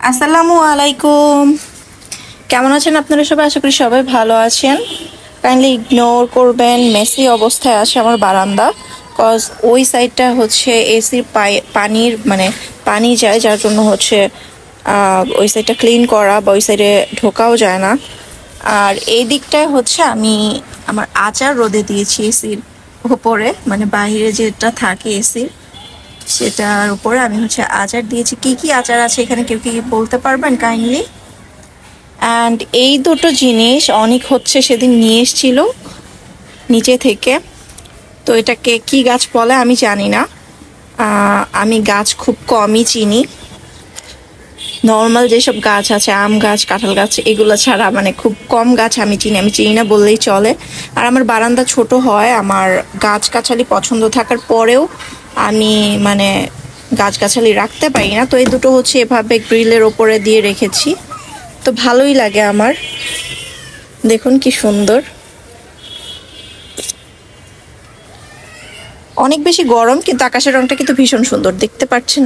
আসসালামু আলাইকুম। কেমন আছেন আপনারা সবাই? আশা করি সবাই ভালো আছেন। কাইন্ডলি ইগনোর করবেন, মেসি অবস্থায় আছে আমার বারান্দা, কজ ওই সাইডটা হচ্ছে এসির পানির মানে পানি যায়, যার জন্য হচ্ছে ওই সাইডটা ক্লিন করা বা ওই সাইডে ঢোকাও যায় না। আর এই দিকটায় হচ্ছে আমি আমার আচার রোদে দিয়েছি এসির উপরে, মানে বাইরে যেটা থাকে এসির সেটার উপরে আমি হচ্ছে আচার দিয়েছি। কি কি আচার আছে এখানে কেউ কি বলতে পারবেন কাইন্ডলি? অ্যান্ড এই দুটো জিনিস অনেক হচ্ছে সেদিন নিয়ে এসেছিল নিচে থেকে। তো এটাকে কি গাছ বলে আমি জানি না। আমি গাছ খুব কমই চিনি। নর্মাল যেসব গাছ আছে, আম গাছ, কাঁঠাল গাছ, এগুলো ছাড়া মানে খুব কম গাছ আমি চিনি না বললেই চলে। আর আমার বারান্দা ছোট হয়, আমার গাছগাছালি পছন্দ থাকার পরেও আমি মানে গাছগাছালি রাখতে পারি না। তো এই দুটো হচ্ছে এভাবে গ্রিলের ওপরে দিয়ে রেখেছি, তো ভালোই লাগে আমার। দেখুন কি সুন্দর। অনেক বেশি গরম কিন্তু আকাশের রংটা কিন্তু ভীষণ সুন্দর, দেখতে পাচ্ছেন।